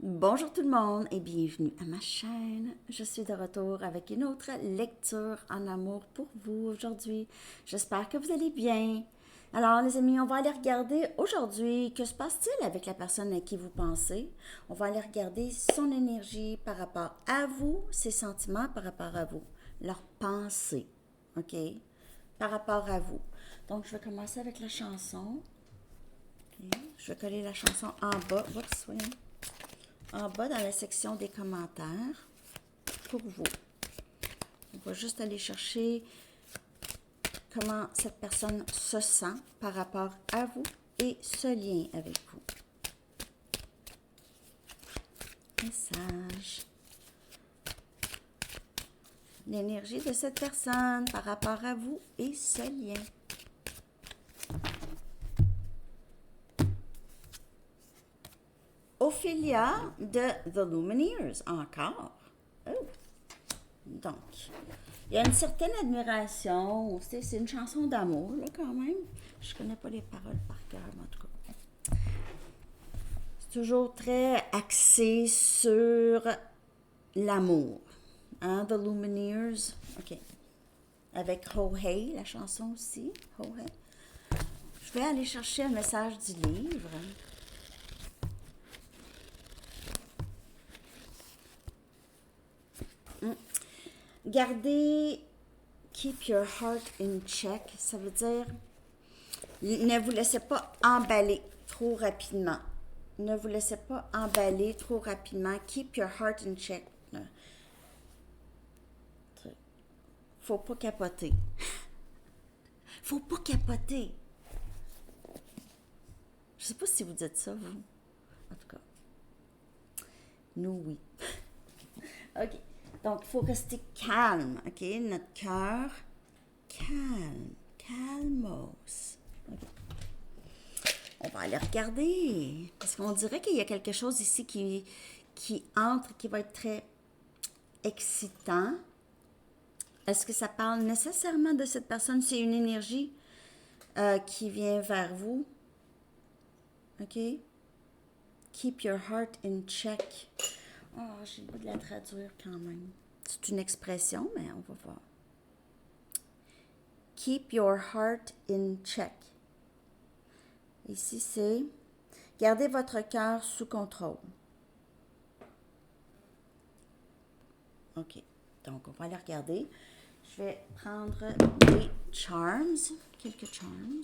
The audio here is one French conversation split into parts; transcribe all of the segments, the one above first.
Bonjour tout le monde et bienvenue à ma chaîne. Je suis de retour avec une autre lecture en amour pour vous aujourd'hui. J'espère que vous allez bien. Alors les amis, on va aller regarder aujourd'hui que se passe-t-il avec la personne à qui vous pensez. On va aller regarder son énergie par rapport à vous, ses sentiments par rapport à vous, leurs pensées, ok? Par rapport à vous. Donc je vais commencer avec la chanson. Ok. Je vais coller la chanson en bas. Oups, voyons. En bas dans la section des commentaires pour vous. On va juste aller chercher comment cette personne se sent par rapport à vous et ce lien avec vous. Message. L'énergie de cette personne par rapport à vous et ce lien. Ophélia de The Lumineers, encore. Oh. Donc, il y a une certaine admiration. C'est une chanson d'amour, là, quand même. Je connais pas les paroles par cœur, mais en tout cas. C'est toujours très axé sur l'amour. Hein, The Lumineers. OK. Avec Ho Hey, la chanson aussi. Ho Hey. Je vais aller chercher un message du livre. Gardez, keep your heart in check, ça veut dire, ne vous laissez pas emballer trop rapidement. Ne vous laissez pas emballer trop rapidement. Keep your heart in check. Faut pas capoter. Faut pas capoter. Je sais pas si vous dites ça, vous. En tout cas, nous, oui. OK. Donc, il faut rester calme, OK? Notre cœur, calme, calmos. OK. On va aller regarder. Parce qu'on dirait qu'il y a quelque chose ici qui entre, qui va être très excitant. Est-ce que ça parle nécessairement de cette personne? C'est une énergie qui vient vers vous. OK? Keep your heart in check. Oh, j'ai le goût de la traduire quand même. C'est une expression, mais on va voir. Keep your heart in check. Ici, c'est gardez votre cœur sous contrôle. OK. Donc, on va aller regarder. Je vais prendre des charms, quelques charms.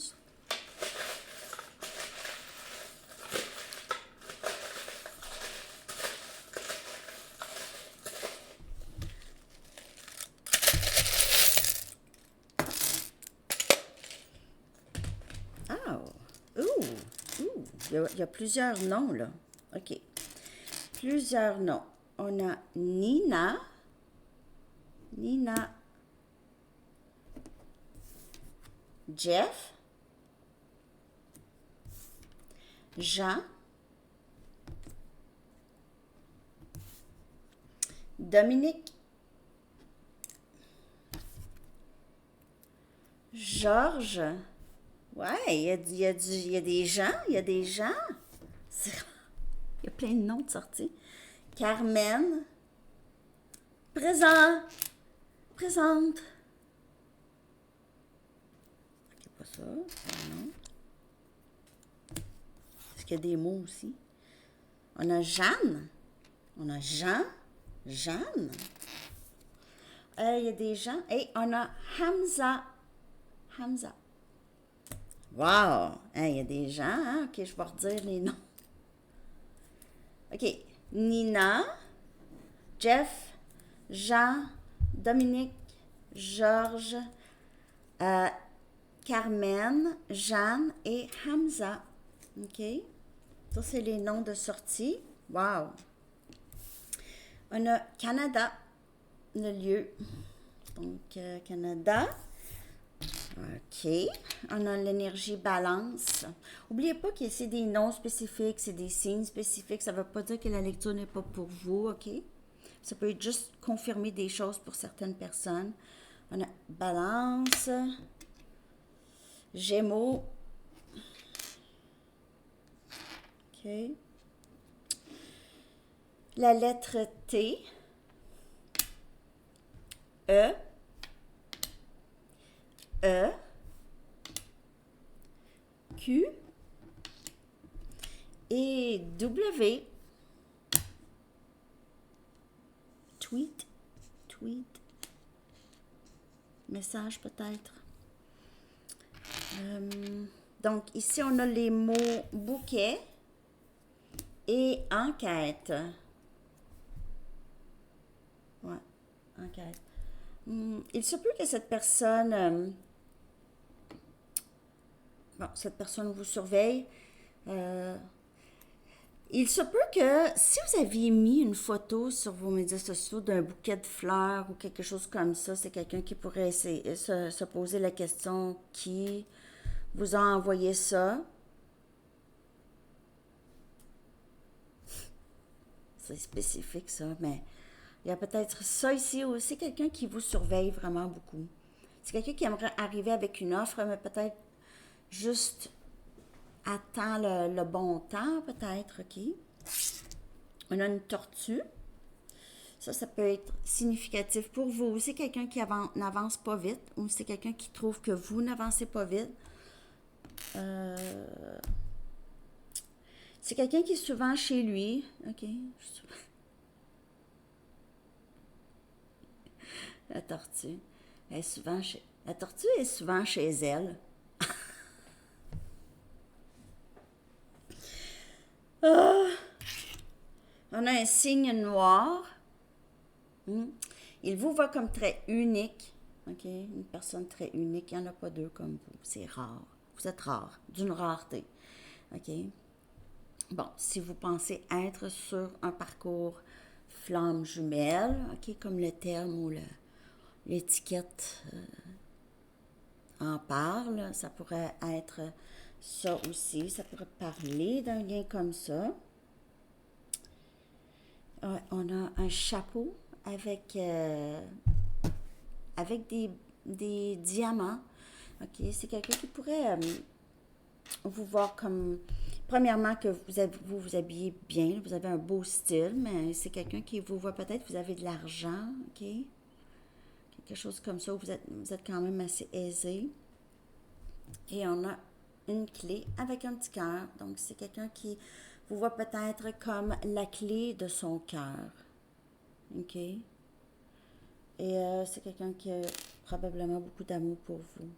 Il y a plusieurs noms, là. OK. Plusieurs noms. On a Nina. Nina. Jeff. Jean. Dominique. Georges. Ouais, il y a des gens. Il y a des gens. Il y a plein de noms de sortie. Carmen. Présent. Présente. OK, pas ça. Non. Est-ce qu'il y a des mots aussi? On a Jeanne. On a Jean. Jeanne. Il y a des gens. Et on a Hamza. Hamza. Wow! Il y a des gens, hein? OK, je vais redire les noms. OK. Nina, Jeff, Jean, Dominique, Georges, Carmen, Jeanne et Hamza. OK? Ça, c'est les noms de sortie. Wow! On a Canada, le lieu. Donc, Canada. OK. On a l'énergie balance. N'oubliez pas que c'est des noms spécifiques, c'est des signes spécifiques. Ça ne veut pas dire que la lecture n'est pas pour vous, OK? Ça peut être juste confirmer des choses pour certaines personnes. On a balance, Gémeaux. OK. la lettre T, E, E, Q et W. Tweet, message peut-être. Donc ici on a les mots bouquet et enquête. Ouais, enquête. Il se peut que cette personne, cette personne vous surveille. Il se peut que si vous aviez mis une photo sur vos médias sociaux d'un bouquet de fleurs ou quelque chose comme ça, c'est quelqu'un qui pourrait essayer, se poser la question qui vous a envoyé ça. C'est spécifique ça, mais il y a peut-être ça ici aussi, quelqu'un qui vous surveille vraiment beaucoup. C'est quelqu'un qui aimerait arriver avec une offre, mais peut-être juste attend le bon temps, peut-être, OK? On a une tortue. Ça peut être significatif pour vous. C'est quelqu'un qui n'avance pas vite ou c'est quelqu'un qui trouve que vous n'avancez pas vite. C'est quelqu'un qui est souvent chez lui. OK? La tortue. La tortue est souvent chez elle. On a un signe noir. Il vous voit comme très unique. OK? Une personne très unique. Il n'y en a pas deux comme vous. C'est rare. Vous êtes rare. D'une rareté. OK? Bon, si vous pensez être sur un parcours flamme jumelle, OK, comme le terme ou l'étiquette en parle, ça pourrait être ça aussi. Ça pourrait parler d'un lien comme ça. On a un chapeau avec des diamants. OK, c'est quelqu'un qui pourrait vous voir comme, premièrement, que vous habillez bien, vous avez un beau style, mais c'est quelqu'un qui vous voit peut-être, vous avez de l'argent, OK? Quelque chose comme ça, où vous êtes quand même assez aisé. Et on a une clé avec un petit cœur. Donc, c'est quelqu'un qui vous voit peut-être comme la clé de son cœur. OK? Et c'est quelqu'un qui a probablement beaucoup d'amour pour vous.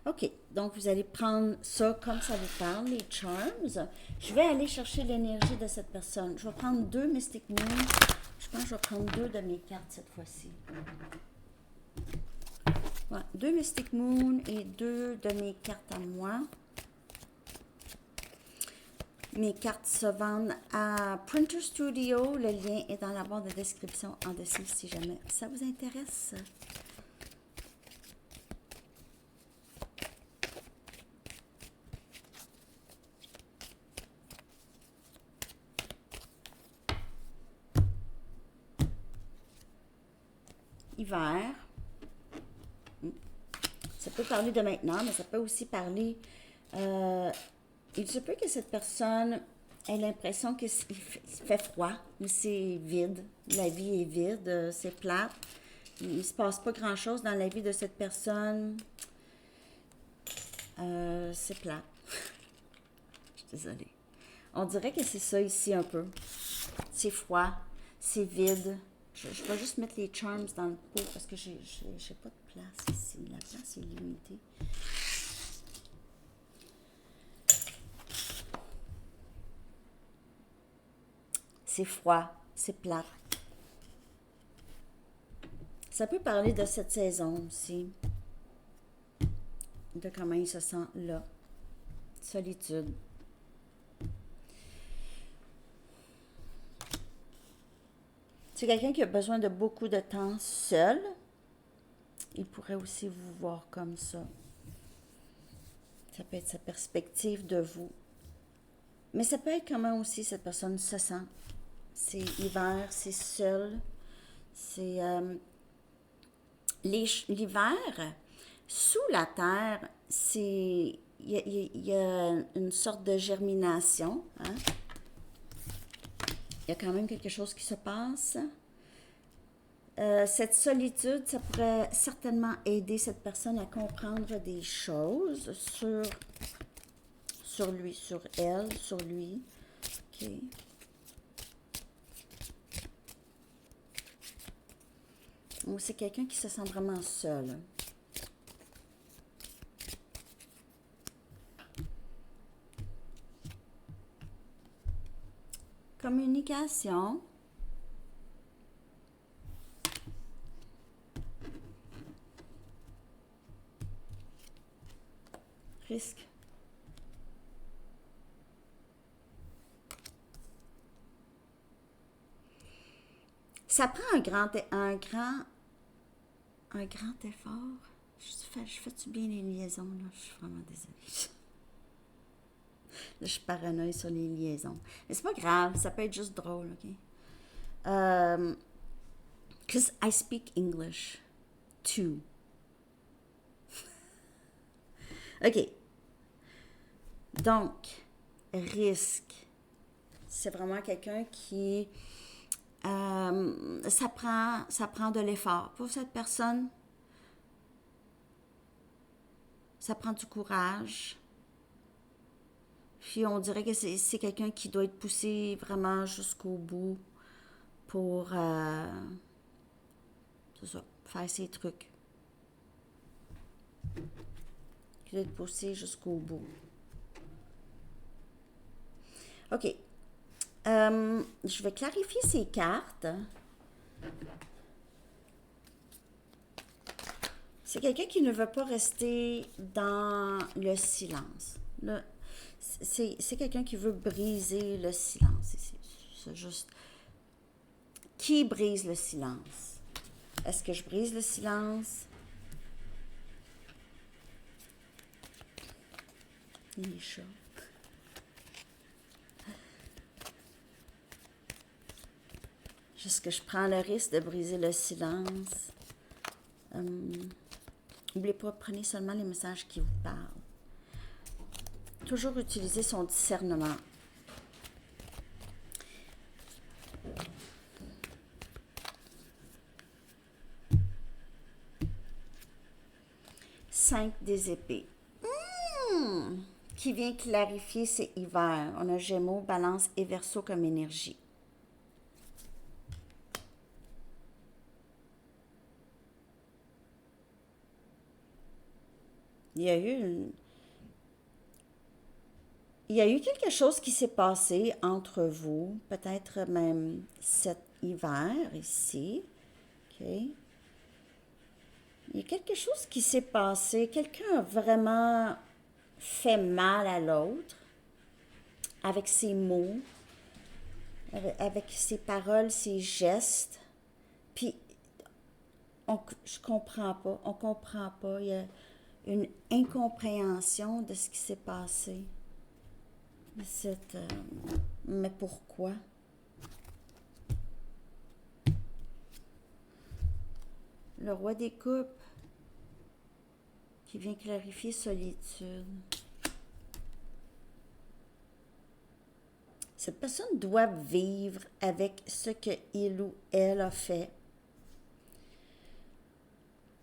OK, donc vous allez prendre ça comme ça vous parle, les charms. Je vais aller chercher l'énergie de cette personne. Je vais prendre 2 Mystic Moon. Je pense que je vais prendre 2 de mes cartes cette fois-ci. Ouais, 2 Mystic Moon et 2 de mes cartes à moi. Mes cartes se vendent à Printer Studio. Le lien est dans la barre de description en dessous si jamais ça vous intéresse. Hiver. Ça peut parler de maintenant, mais ça peut aussi parler... il se peut que cette personne ait l'impression qu'il fait froid, ou c'est vide. La vie est vide, c'est plate. Il ne se passe pas grand-chose dans la vie de cette personne. C'est plate. Je suis désolée. On dirait que c'est ça ici un peu. C'est froid, c'est vide. Je vais juste mettre les charms dans le pot parce que j'ai pas de place ici. La place est limitée. C'est froid, c'est plat. Ça peut parler de cette saison aussi. De comment il se sent là. Solitude. C'est quelqu'un qui a besoin de beaucoup de temps seul. Il pourrait aussi vous voir comme ça. Ça peut être sa perspective de vous. Mais ça peut être comment aussi cette personne se sent. C'est hiver, c'est seul. C'est l'hiver. Sous la terre, il y a une sorte de germination. Hein? il y a quand même quelque chose qui se passe. Cette solitude, ça pourrait certainement aider cette personne à comprendre des choses sur lui, sur elle, sur lui. OK. Ou c'est quelqu'un qui se sent vraiment seul. Communication. Risque. Ça prend un grand effort. Je fais-tu bien les liaisons, là? Je suis vraiment désolée. Là, je suis paranoïe sur les liaisons. Mais c'est pas grave, ça peut être juste drôle, OK? Because I speak English, too. OK. Donc, risque. C'est vraiment quelqu'un qui... ça prend de l'effort pour cette personne. Ça prend du courage. Puis on dirait que c'est quelqu'un qui doit être poussé vraiment jusqu'au bout pour c'est ça, faire ses trucs. Qui doit être poussé jusqu'au bout. OK. Je vais clarifier ces cartes. C'est quelqu'un qui ne veut pas rester dans le silence. C'est quelqu'un qui veut briser le silence. C'est juste... Qui brise le silence? Est-ce que je brise le silence? Les chats. Est-ce que je prends le risque de briser le silence? N'oubliez pas, prenez seulement les messages qui vous parlent. Toujours utiliser son discernement. Cinq des épées. Qui vient clarifier, c'est hiver. On a Gémeaux, Balance et Verseau comme énergie. Il y a eu quelque chose qui s'est passé entre vous, peut-être même cet hiver ici. OK. Il y a quelque chose qui s'est passé. Quelqu'un a vraiment fait mal à l'autre avec ses mots, avec ses paroles, ses gestes. Puis, je comprends pas. On comprend pas. Il y a une incompréhension de ce qui s'est passé. Mais pourquoi? Le roi des coupes qui vient clarifier solitude. Cette personne doit vivre avec ce qu'il ou elle a fait.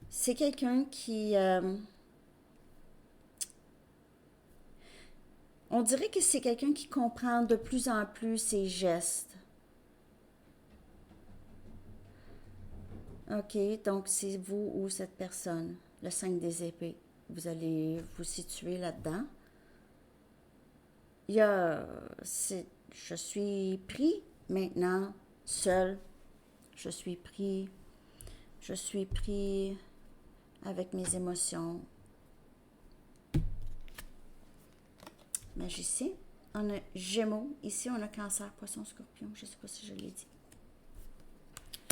C'est quelqu'un qui... on dirait que c'est quelqu'un qui comprend de plus en plus ses gestes. OK, donc c'est vous ou cette personne, le 5 des épées. Vous allez vous situer là-dedans. Je suis pris maintenant, seul. Je suis pris avec mes émotions. Magicien. On a Gémeaux. Ici, on a Cancer, Poisson, Scorpion. Je ne sais pas si je l'ai dit.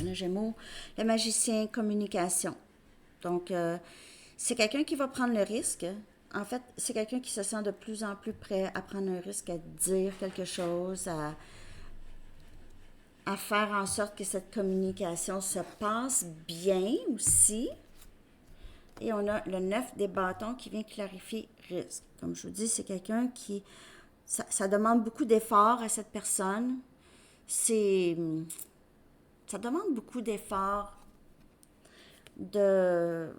On a Gémeaux. Le magicien, communication. Donc, c'est quelqu'un qui va prendre le risque. En fait, c'est quelqu'un qui se sent de plus en plus prêt à prendre un risque, à dire quelque chose, à faire en sorte que cette communication se passe bien aussi. Et on a le 9 des bâtons qui vient clarifier risque. Comme je vous dis, c'est quelqu'un qui... Ça demande beaucoup d'efforts à cette personne. c'est, ça demande beaucoup d'efforts de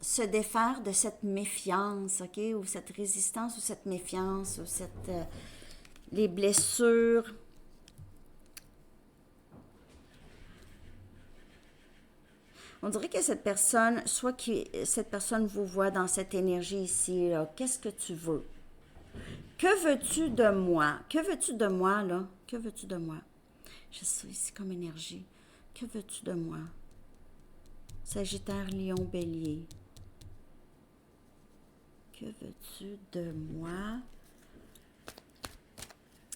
se défaire de cette méfiance, OK, ou cette résistance, ou cette méfiance, ou cette, les blessures. On dirait que cette personne, soit que cette personne vous voit dans cette énergie ici, là, qu'est-ce que tu veux? Que veux-tu de moi? Que veux-tu de moi, là? Que veux-tu de moi? Je suis ici comme énergie. Que veux-tu de moi? Sagittaire, Lion, Bélier. Que veux-tu de moi?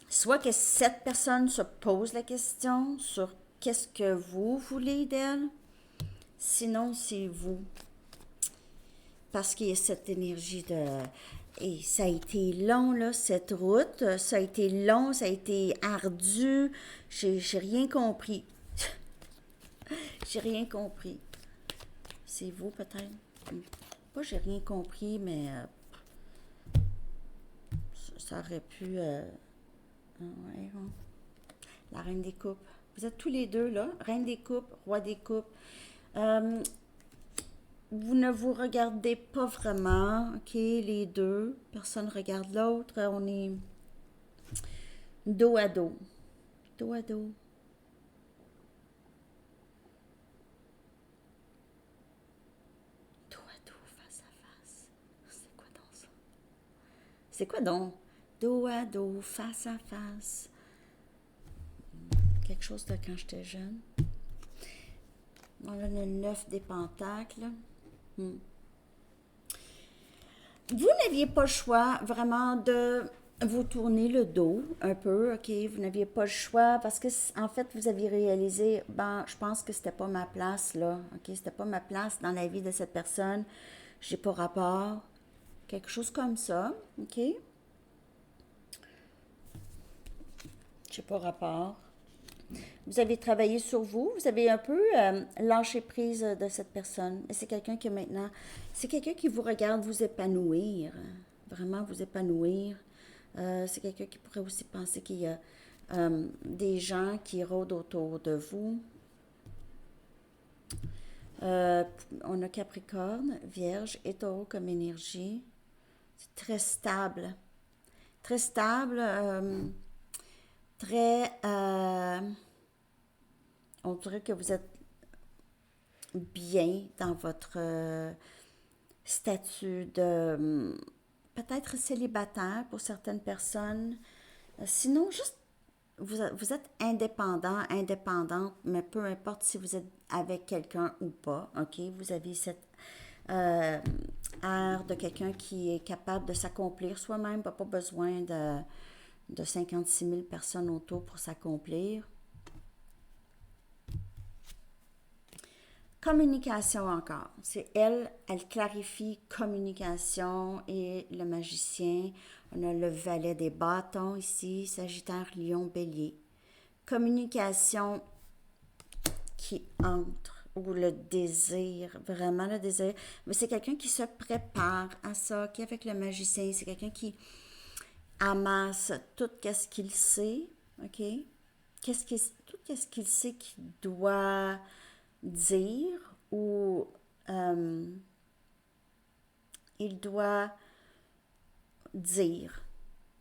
Soit que cette personne se pose la question sur qu'est-ce que vous voulez d'elle, sinon c'est vous. Parce qu'il y a cette énergie de... Et ça a été long, là, cette route. Ça a été long, ça a été ardu. J'ai rien compris. J'ai rien compris. C'est vous, peut-être? Pas j'ai rien compris, mais ça aurait pu... ouais, bon. La reine des coupes. Vous êtes tous les deux, là. Reine des coupes, roi des coupes. Vous ne vous regardez pas vraiment, OK, les deux. Personne ne regarde l'autre. On est dos à dos. Dos à dos. Dos à dos, face à face. C'est quoi donc ça? C'est quoi donc? Dos à dos, face à face. Quelque chose de quand j'étais jeune. On a le 9 des pentacles. Vous n'aviez pas le choix vraiment de vous tourner le dos un peu, OK? Vous n'aviez pas le choix parce que, en fait, vous aviez réalisé, ben, je pense que c'était pas ma place, là, OK? C'était pas ma place dans la vie de cette personne. J'ai pas rapport. Quelque chose comme ça, OK? J'ai pas rapport. Vous avez travaillé sur vous, vous avez un peu lâché prise de cette personne. Et c'est quelqu'un qui maintenant, c'est quelqu'un qui vous regarde vous épanouir, vraiment vous épanouir. C'est quelqu'un qui pourrait aussi penser qu'il y a des gens qui rôdent autour de vous. On a Capricorne, Vierge et Taureau comme énergie. C'est très stable. Très stable, très... on dirait que vous êtes bien dans votre statut de peut-être célibataire pour certaines personnes. Sinon, juste vous êtes indépendant, indépendante, mais peu importe si vous êtes avec quelqu'un ou pas, OK? Vous avez cette air de quelqu'un qui est capable de s'accomplir soi-même, pas besoin de 56 000 personnes autour pour s'accomplir. Communication encore. C'est elle, elle clarifie communication et le magicien. On a le valet des bâtons ici, Sagittaire, Lion, Bélier. Communication qui entre, ou le désir, vraiment le désir. Mais c'est quelqu'un qui se prépare à ça, qui est avec le magicien. C'est quelqu'un qui amasse tout ce qu'il sait, OK? Tout ce qu'il sait qu'il doit dire ou il doit dire.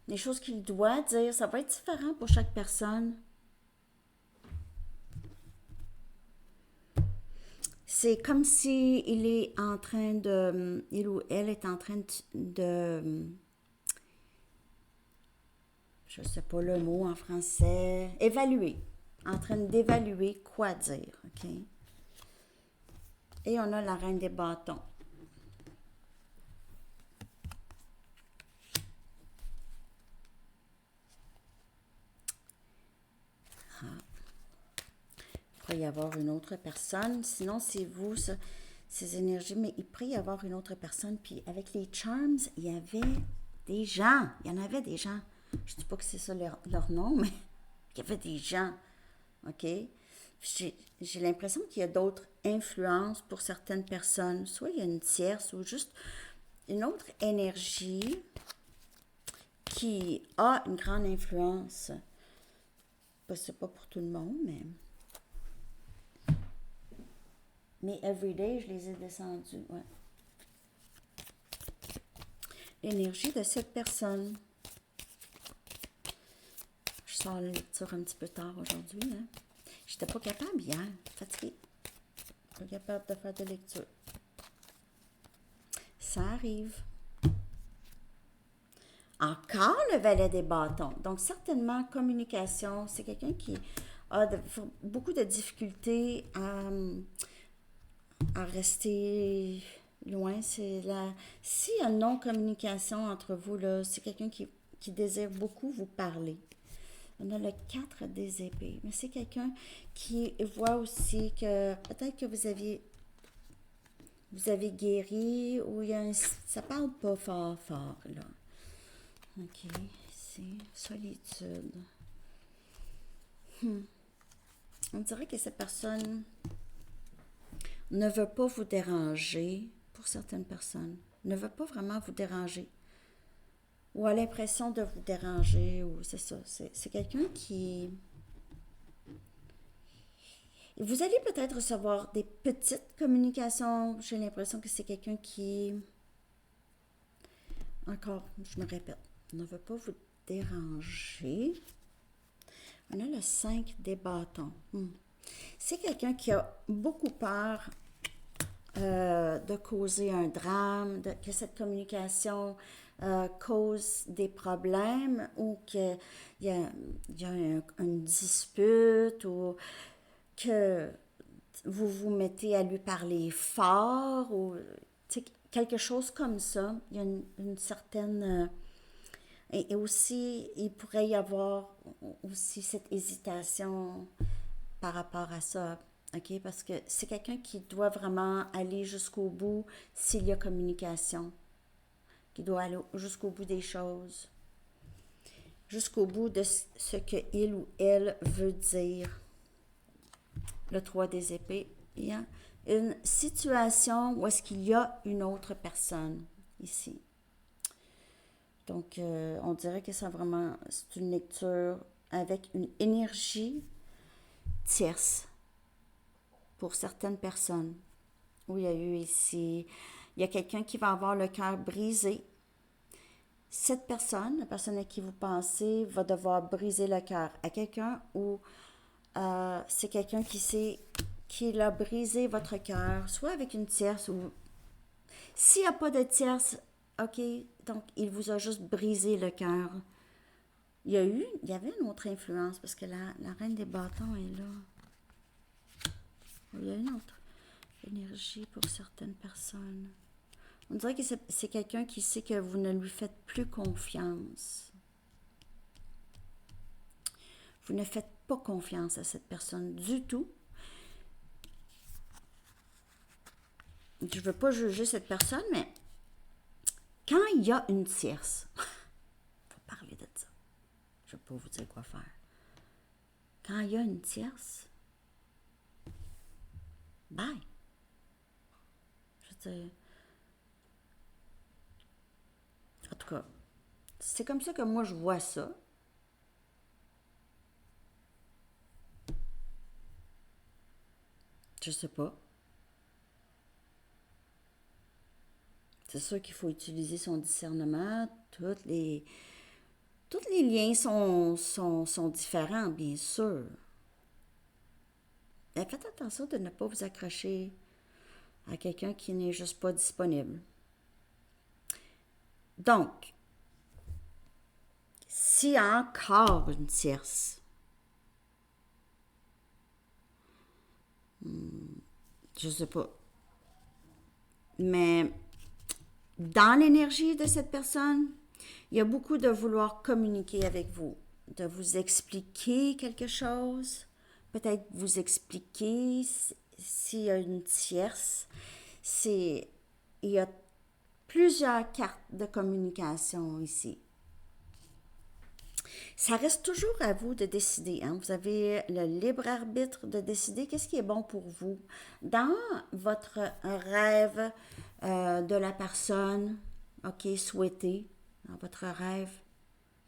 Les choses qu'il doit dire, ça va être différent pour chaque personne. C'est comme si il est en train de, il ou elle est en train je sais pas le mot en français, évaluer, en train d'évaluer quoi dire, OK? Et on a la reine des bâtons. Ah. Il pourrait y avoir une autre personne. Sinon, c'est vous, ça, ces énergies. Mais il pourrait y avoir une autre personne. Puis avec les charms, il y avait des gens. Il y en avait des gens. Je ne dis pas que c'est ça leur nom, mais il y avait des gens. OK? J'ai l'impression qu'il y a d'autres influences pour certaines personnes. Soit il y a une tierce ou juste une autre énergie qui a une grande influence c'est pas pour tout le monde, mais everyday, je les ai descendus, ouais. L'énergie de cette personne. Je sors la lecture un petit peu tard aujourd'hui, hein. J'étais pas capable hier, fatiguée. Pas capable de faire de lecture. Ça arrive. Encore le valet des bâtons. Donc, certainement, communication, c'est quelqu'un qui a beaucoup de difficultés à rester loin. S'il y a non-communication entre vous, là, c'est quelqu'un qui désire beaucoup vous parler. On a le 4 des épées. Mais c'est quelqu'un qui voit aussi que peut-être que vous avez guéri ou ça parle pas fort, là. OK, ici, solitude. On dirait que cette personne ne veut pas vous déranger, pour certaines personnes, ne veut pas vraiment vous déranger. Ou a l'impression de vous déranger, ou c'est ça. C'est quelqu'un qui... Vous allez peut-être recevoir des petites communications. J'ai l'impression que c'est quelqu'un qui... Encore, je me répète, ne veut pas vous déranger. On a le 5 des bâtons. C'est quelqu'un qui a beaucoup peur de causer un drame, que cette communication cause des problèmes ou qu'il y a une dispute ou que vous vous mettez à lui parler fort ou quelque chose comme ça. Il y a une certaine... et aussi, il pourrait y avoir aussi cette hésitation par rapport à ça. OK? Parce que c'est quelqu'un qui doit vraiment aller jusqu'au bout s'il y a communication. Qui doit aller jusqu'au bout des choses. Jusqu'au bout de ce qu'il ou elle veut dire. Le 3 des épées. Il y a une situation où est-ce qu'il y a une autre personne ici. Donc, on dirait que c'est une lecture avec une énergie tierce pour certaines personnes. Où il y a eu ici, il y a quelqu'un qui va avoir le cœur brisé. Cette personne, la personne à qui vous pensez, va devoir briser le cœur à quelqu'un ou c'est quelqu'un qui a brisé votre cœur, soit avec une tierce ou... S'il n'y a pas de tierce, OK, donc il vous a juste brisé le cœur. Il y avait une autre influence parce que la reine des bâtons est là. Il y a une autre énergie pour certaines personnes. On dirait que c'est quelqu'un qui sait que vous ne lui faites plus confiance. Vous ne faites pas confiance à cette personne du tout. Je ne veux pas juger cette personne, mais quand il y a une tierce, il faut parler de ça. Je ne vais pas vous dire quoi faire. Quand il y a une tierce, bye. Je veux dire, en tout cas, c'est comme ça que moi je vois ça. Je sais pas. C'est sûr qu'il faut utiliser son discernement. Tous les liens sont différents, bien sûr. Mais faites attention de ne pas vous accrocher à quelqu'un qui n'est juste pas disponible. Donc, s'il y a encore une tierce, je sais pas. Mais dans l'énergie de cette personne, il y a beaucoup de vouloir communiquer avec vous, de vous expliquer quelque chose, peut-être vous expliquer s'il y a une tierce. Il y a plusieurs cartes de communication ici. Ça reste toujours à vous de décider. Hein? Vous avez le libre arbitre de décider qu'est-ce qui est bon pour vous. Dans votre rêve de la personne, OK, souhaitée, dans votre rêve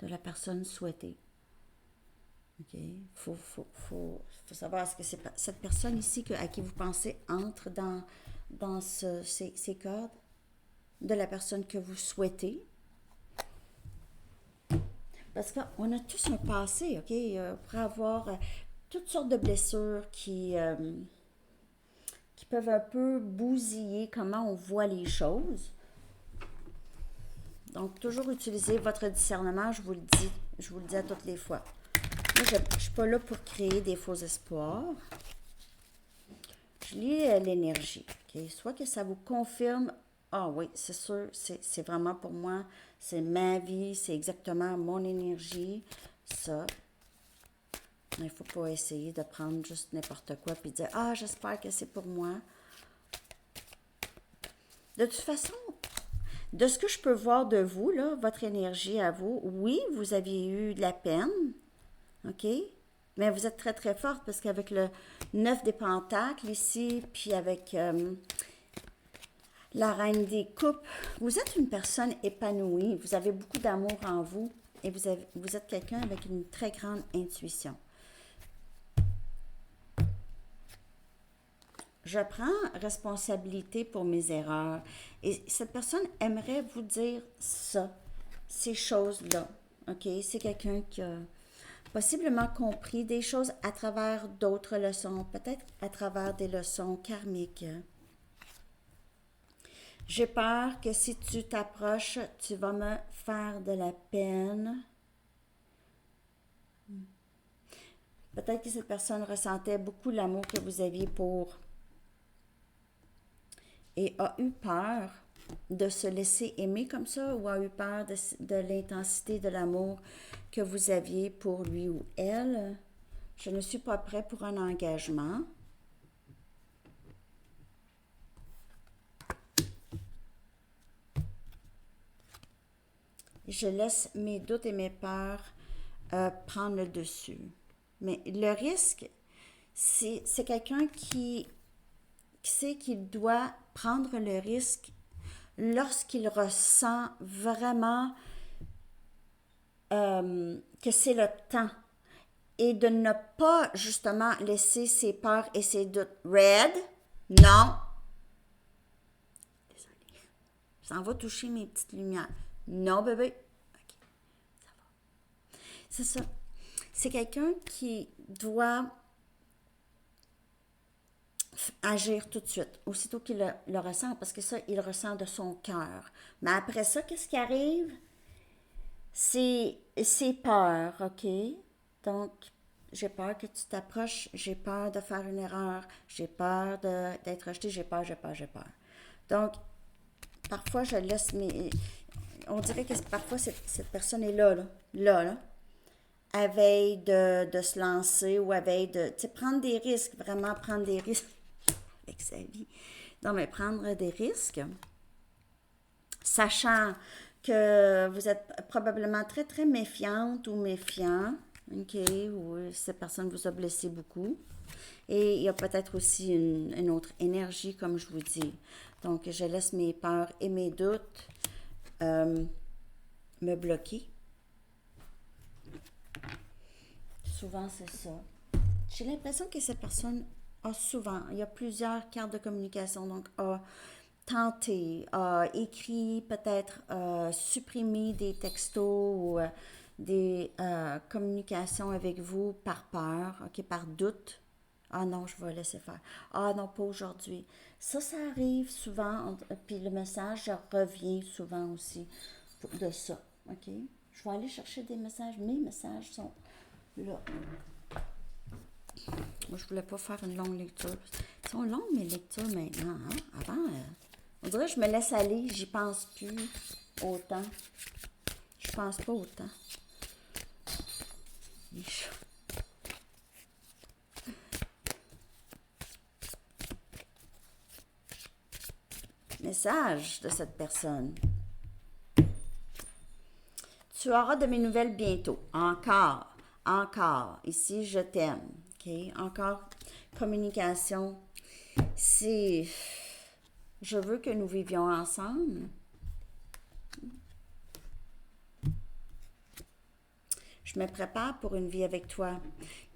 de la personne souhaitée. OK? Faut savoir, est-ce que c'est cette personne ici à qui vous pensez entre dans ces cordes de la personne que vous souhaitez? Parce qu'on a tous un passé, OK? Pour avoir toutes sortes de blessures qui peuvent un peu bousiller comment on voit les choses. Donc, toujours utiliser votre discernement, je vous le dis à toutes les fois. Moi, je ne suis pas là pour créer des faux espoirs. Je lis l'énergie. Okay? Soit que ça vous confirme, ah oui, c'est sûr, c'est vraiment pour moi, c'est ma vie, c'est exactement mon énergie, ça. Il ne faut pas essayer de prendre juste n'importe quoi et dire, ah, j'espère que c'est pour moi. De toute façon, de ce que je peux voir de vous, là, votre énergie à vous, oui, vous aviez eu de la peine, OK? Mais vous êtes très, très forte parce qu'avec le 9 des pentacles ici, puis avec la reine des coupes, vous êtes une personne épanouie, vous avez beaucoup d'amour en vous et vous êtes quelqu'un avec une très grande intuition. Je prends responsabilité pour mes erreurs. Et cette personne aimerait vous dire ça, ces choses-là. OK? C'est quelqu'un qui a possiblement compris des choses à travers d'autres leçons, peut-être à travers des leçons karmiques. J'ai peur que si tu t'approches, tu vas me faire de la peine. Peut-être que cette personne ressentait beaucoup l'amour que vous aviez pour et a eu peur de se laisser aimer comme ça ou a eu peur de l'intensité de l'amour que vous aviez pour lui ou elle. Je ne suis pas prêt pour un engagement. Je laisse mes doutes et mes peurs prendre le dessus. Mais le risque, c'est quelqu'un qui sait qu'il doit prendre le risque lorsqu'il ressent vraiment que c'est le temps et de ne pas justement laisser ses peurs et ses doutes. Red, non. Désolée. Ça en va toucher mes petites lumières. Non, bébé. OK, ça va. C'est ça. C'est quelqu'un qui doit agir tout de suite, aussitôt qu'il le ressent, parce que ça, il le ressent de son cœur. Mais après ça, qu'est-ce qui arrive? C'est peur, OK? Donc, j'ai peur que tu t'approches, j'ai peur de faire une erreur, j'ai peur d'être rejeté, j'ai peur, j'ai peur, j'ai peur. Donc, parfois, je laisse mes... On dirait que parfois, cette personne est là, à veille de se lancer ou à veille de... Tu sais, prendre des risques, vraiment prendre des risques avec sa vie. Non, mais prendre des risques, sachant que vous êtes probablement très, très méfiante ou méfiant, OK, ou cette personne vous a blessé beaucoup. Et il y a peut-être aussi une autre énergie, comme je vous dis. Donc, je laisse mes peurs et mes doutes me bloquer. Souvent, c'est ça. J'ai l'impression que cette personne a souvent, il y a plusieurs cartes de communication, donc a tenté, a écrit, peut-être supprimé des textos ou des communications avec vous par peur, OK, par doute. Ah non, je vais laisser faire. Ah non, pas aujourd'hui. Ça arrive souvent, puis le message revient souvent aussi de ça, OK? Je vais aller chercher des messages. Mes messages sont là. Moi, je voulais pas faire une longue lecture. Ils sont longues, mes lectures, maintenant. Hein? Avant, on dirait que je me laisse aller. J'y pense plus autant. Je pense pas autant. Message de cette personne. Tu auras de mes nouvelles bientôt. Encore. Encore. Ici, je t'aime. OK? Encore communication. C'est... Je veux que nous vivions ensemble. Je me prépare pour une vie avec toi.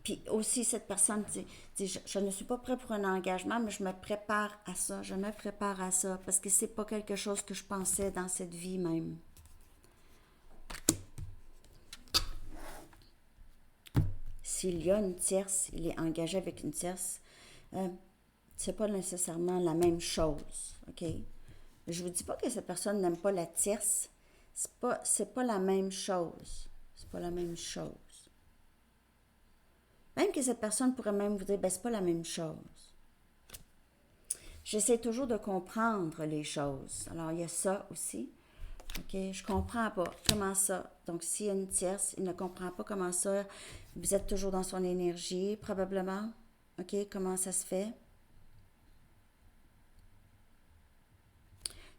Puis aussi, cette personne dit je ne suis pas prêt pour un engagement, mais je me prépare à ça. Je me prépare à ça parce que c'est pas quelque chose que je pensais dans cette vie même. S'il y a une tierce, il est engagé avec une tierce, c'est pas nécessairement la même chose, OK? Je vous dis pas que cette personne n'aime pas la tierce. C'est pas la même chose. C'est pas la même chose. Même que cette personne pourrait même vous dire, ben c'est pas la même chose. J'essaie toujours de comprendre les choses. Alors, il y a ça aussi. OK? Je comprends pas. Comment ça? Donc, s'il y a une tierce, il ne comprend pas comment ça. Vous êtes toujours dans son énergie, probablement. OK? Comment ça se fait?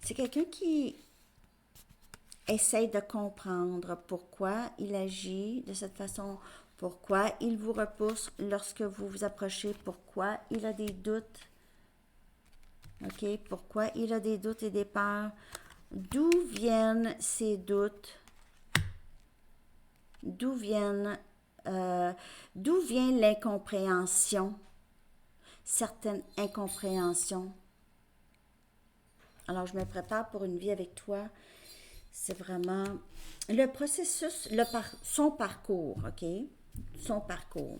C'est quelqu'un qui essaye de comprendre pourquoi il agit de cette façon, pourquoi il vous repousse lorsque vous vous approchez, pourquoi il a des doutes. OK? Pourquoi il a des doutes et des peurs? D'où viennent ces doutes? D'où vient l'incompréhension? Certaines incompréhensions. Alors, je me prépare pour une vie avec toi. C'est vraiment le processus, son parcours, OK? Son parcours.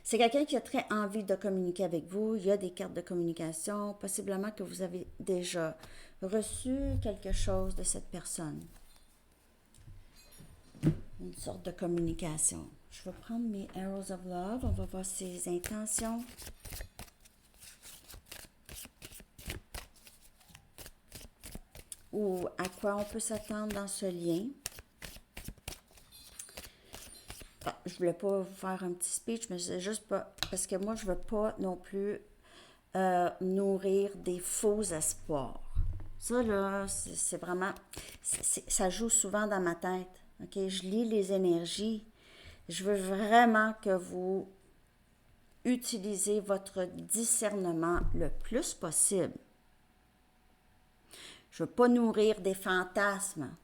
C'est quelqu'un qui a très envie de communiquer avec vous. Il y a des cartes de communication. Possiblement que vous avez déjà reçu quelque chose de cette personne. Une sorte de communication. Je vais prendre mes Arrows of Love. On va voir ses intentions. Ou à quoi on peut s'attendre dans ce lien. Je voulais pas vous faire un petit speech, mais c'est juste pas... Parce que moi, je veux pas non plus nourrir des faux espoirs. Ça, là, c'est vraiment... ça joue souvent dans ma tête. OK? Je lis les énergies. Je veux vraiment que vous utilisez votre discernement le plus possible. Je veux pas nourrir des fantasmes.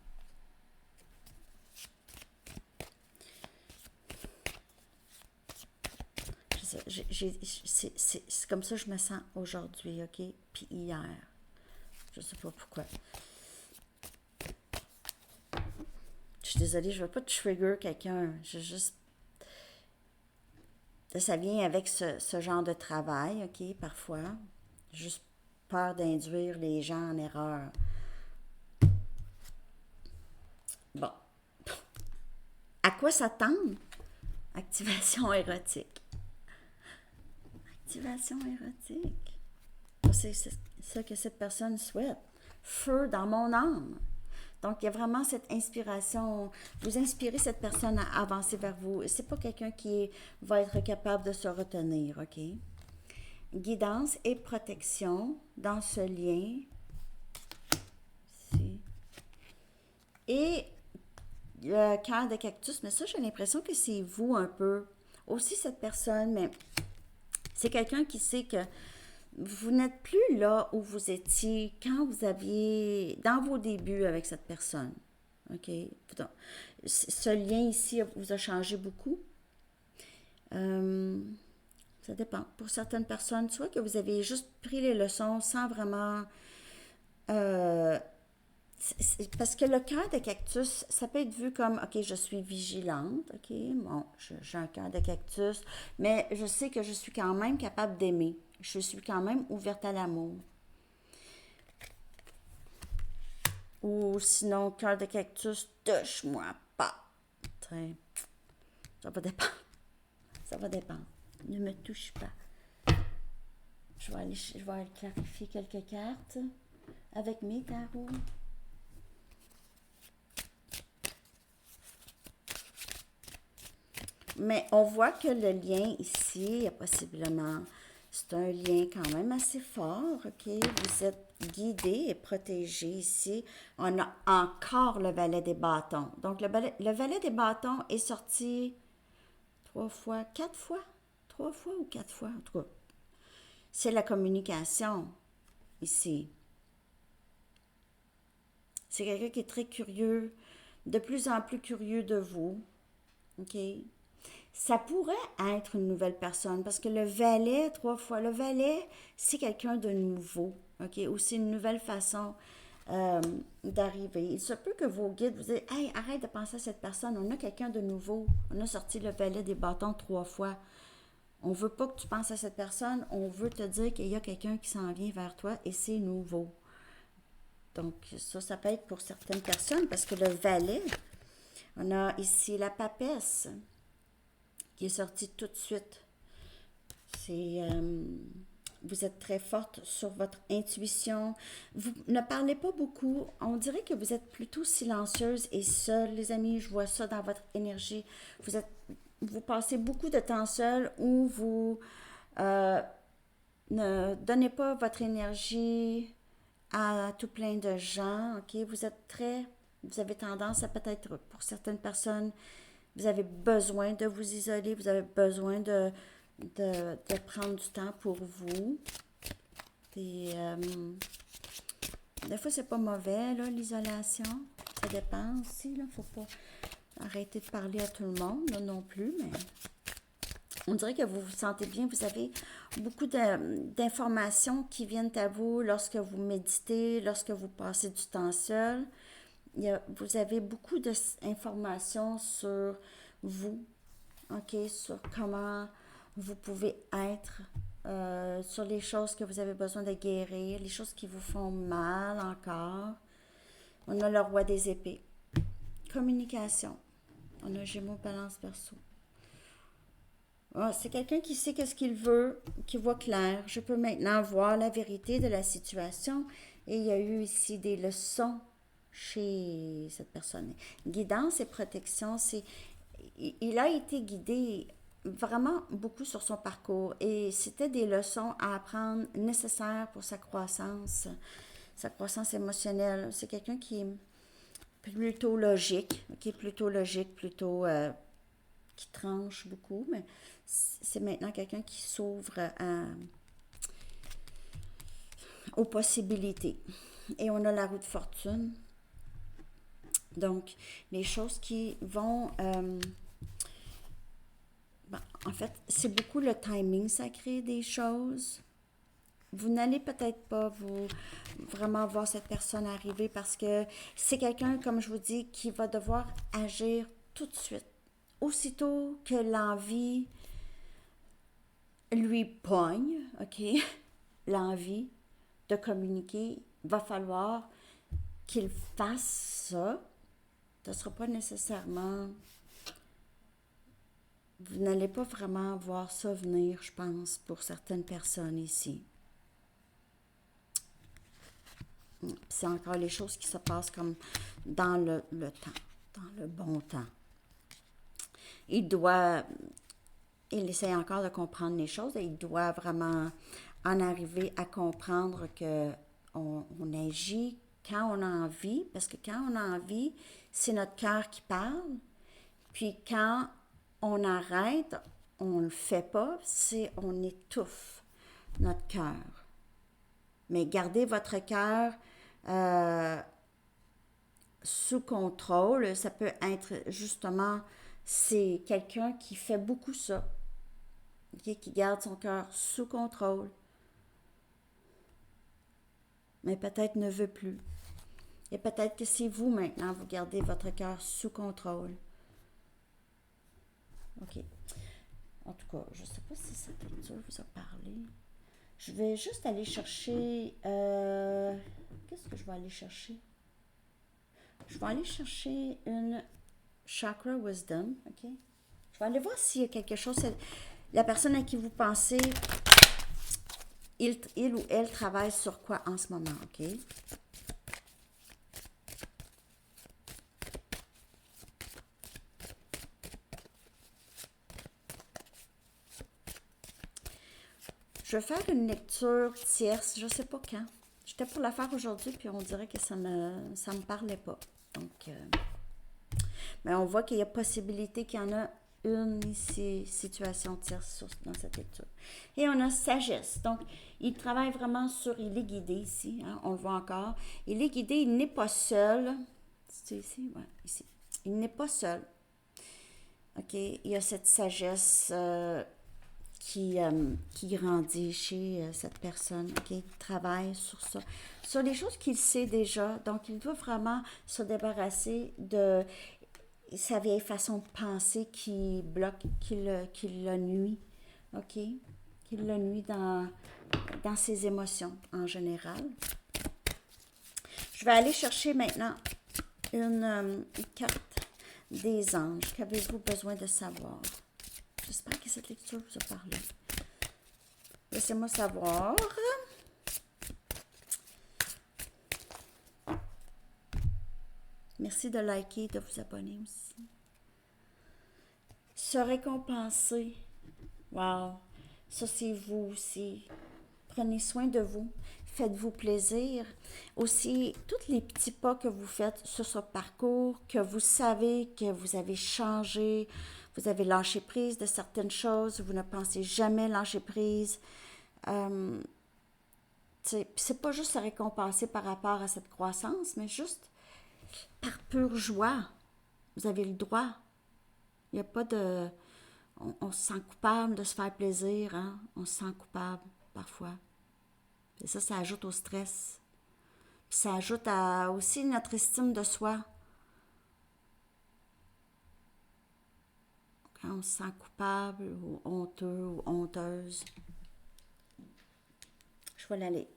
C'est comme ça que je me sens aujourd'hui, OK? Puis hier. Je sais pas pourquoi. Je suis désolée, je ne veux pas trigger quelqu'un. Ça vient avec ce genre de travail, OK, parfois. Juste peur d'induire les gens en erreur. Bon. À quoi s'attendre? Activation érotique. Activation érotique. C'est ça que cette personne souhaite. Feu dans mon âme. Donc, il y a vraiment cette inspiration. Vous inspirez cette personne à avancer vers vous. C'est pas quelqu'un qui va être capable de se retenir, OK? Guidance et protection dans ce lien. Ici. Et le cœur de cactus, mais ça, j'ai l'impression que c'est vous un peu. Aussi cette personne, mais c'est quelqu'un qui sait que vous n'êtes plus là où vous étiez quand vous aviez, dans vos débuts avec cette personne. OK? Ce lien ici vous a changé beaucoup. Ça dépend. Pour certaines personnes, soit que vous avez juste pris les leçons sans vraiment... parce que le cœur de cactus, ça peut être vu comme, OK, je suis vigilante, OK, bon, j'ai un cœur de cactus, mais je sais que je suis quand même capable d'aimer. Je suis quand même ouverte à l'amour. Ou sinon, cœur de cactus, touche-moi pas. Très, ça va dépendre. Ça va dépendre. Ne me touche pas. Je vais aller clarifier quelques cartes avec mes tarots. Mais on voit que le lien ici, possiblement, c'est un lien quand même assez fort, OK? Vous êtes guidé et protégé ici. On a encore le valet des bâtons. Donc, le valet des bâtons est sorti 3 fois, 4 fois? 3 fois ou 4 fois? En tout cas, c'est la communication ici. C'est quelqu'un qui est très curieux de plus en plus curieux de vous. OK? Ça pourrait être une nouvelle personne parce que le valet, 3 fois, le valet, c'est quelqu'un de nouveau. OK? Ou c'est une nouvelle façon d'arriver. Il se peut que vos guides vous disent Hey, arrête de penser à cette personne, on a quelqu'un de nouveau. On a sorti le valet des bâtons 3 fois. On veut pas que tu penses à cette personne, on veut te dire qu'il y a quelqu'un qui s'en vient vers toi et c'est nouveau. Donc, ça peut être pour certaines personnes parce que le valet, on a ici la papesse qui est sortie tout de suite. C'est. Vous êtes très forte sur votre intuition. Vous ne parlez pas beaucoup. On dirait que vous êtes plutôt silencieuse et seule, les amis. Je vois ça dans votre énergie. Vous passez beaucoup de temps seul ou vous ne donnez pas votre énergie à tout plein de gens. Ok, vous avez tendance à peut-être pour certaines personnes, vous avez besoin de vous isoler. Vous avez besoin de prendre du temps pour vous. Et, des fois, c'est pas mauvais, là, l'isolation. Ça dépend aussi, là. Faut pas arrêter de parler à tout le monde, là, non plus, mais on dirait que vous vous sentez bien. Vous avez beaucoup d'informations qui viennent à vous lorsque vous méditez, lorsque vous passez du temps seul. Vous avez beaucoup d'informations sur vous, OK, sur comment vous pouvez être, sur les choses que vous avez besoin de guérir, les choses qui vous font mal encore. On a le roi des épées. Communication. On a Gémeaux, Balance, Verseau. C'est quelqu'un qui sait qu'est-ce qu'il veut, qui voit clair. Je peux maintenant voir la vérité de la situation. Et il y a eu ici des leçons chez cette personne. Guidance et protection, il a été guidé vraiment beaucoup sur son parcours et c'était des leçons à apprendre nécessaires pour sa croissance émotionnelle. C'est quelqu'un qui est plutôt logique, qui tranche beaucoup, mais c'est maintenant quelqu'un qui s'ouvre aux possibilités. Et on a la roue de fortune. Donc, les choses qui vont... en fait, c'est beaucoup le timing sacré des choses. Vous n'allez peut-être pas vraiment voir cette personne arriver parce que c'est quelqu'un, comme je vous dis, qui va devoir agir tout de suite. Aussitôt que l'envie lui pogne, OK, l'envie de communiquer, va falloir qu'il fasse ça. Ce ne sera pas nécessairement... Vous n'allez pas vraiment voir ça venir, je pense, pour certaines personnes ici. C'est encore les choses qui se passent comme dans le temps, dans le bon temps. Il essaie encore de comprendre les choses et il doit vraiment en arriver à comprendre qu'on agit quand on a envie, parce que quand on a envie, c'est notre cœur qui parle. Puis quand on arrête, on ne le fait pas, on étouffe notre cœur. Mais gardez votre cœur sous contrôle. Ça peut être justement, c'est quelqu'un qui fait beaucoup ça, qui garde son cœur sous contrôle, mais peut-être ne veut plus. Et peut-être que c'est vous maintenant, vous gardez votre cœur sous contrôle. OK. En tout cas, je ne sais pas si cette lecture vous a parlé. Je vais juste aller chercher... qu'est-ce que je vais aller chercher? Je vais aller chercher une Chakra Wisdom, OK? Je vais aller voir s'il y a quelque chose... La personne à qui vous pensez, il ou elle travaille sur quoi en ce moment, OK? Je vais faire une lecture tierce, je ne sais pas quand. J'étais pour la faire aujourd'hui, puis on dirait que ça me parlait pas. Donc, mais on voit qu'il y a possibilité qu'il y en a une ici, situation tierce dans cette lecture. Et on a sagesse. Donc, il travaille vraiment il est guidé ici, hein, on le voit encore. Il est guidé, il n'est pas seul. C'est ici? Oui, ici. Il n'est pas seul. OK? Il y a cette sagesse qui grandit chez cette personne, qui travaille sur ça, sur les choses qu'il sait déjà. Donc, il doit vraiment se débarrasser de sa vieille façon de penser qui bloque, qui le nuit, OK? Qui le nuit dans ses émotions en général. Je vais aller chercher maintenant une carte des anges. Qu'avez-vous besoin de savoir? J'espère que cette lecture vous a parlé. Laissez-moi savoir. Merci de liker et de vous abonner aussi. Se récompenser. Wow! Ça, c'est vous aussi. Prenez soin de vous. Faites-vous plaisir. Aussi, tous les petits pas que vous faites sur ce parcours, que vous savez que vous avez changé, vous avez lâché prise de certaines choses, vous ne pensez jamais lâcher prise. C'est pas juste se récompenser par rapport à cette croissance, mais juste par pure joie. Vous avez le droit. Il n'y a pas de... On se sent coupable de se faire plaisir, hein? On se sent coupable parfois. Et ça ajoute au stress. Puis ça ajoute à aussi notre estime de soi. Quand on se sent coupable ou honteux ou honteuse. Je vais l'aller.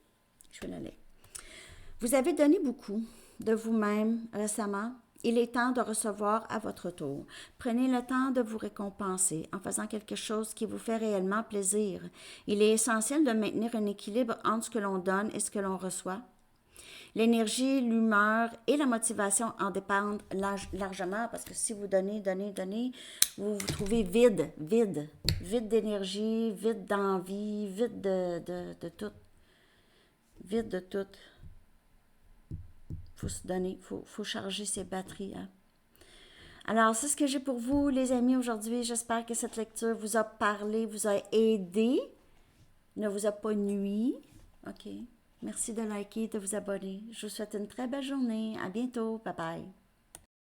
Vous avez donné beaucoup de vous-même récemment. Il est temps de recevoir à votre tour. Prenez le temps de vous récompenser en faisant quelque chose qui vous fait réellement plaisir. Il est essentiel de maintenir un équilibre entre ce que l'on donne et ce que l'on reçoit. L'énergie, l'humeur et la motivation en dépendent largement parce que si vous donnez, vous vous trouvez vide d'énergie, vide d'envie, vide de tout. Vide de tout. Faut se donner, faut charger ses batteries. Hein? Alors, c'est ce que j'ai pour vous, les amis, aujourd'hui. J'espère que cette lecture vous a parlé, vous a aidé, ne vous a pas nui. OK. Merci de liker, de vous abonner. Je vous souhaite une très belle journée. À bientôt. Bye bye.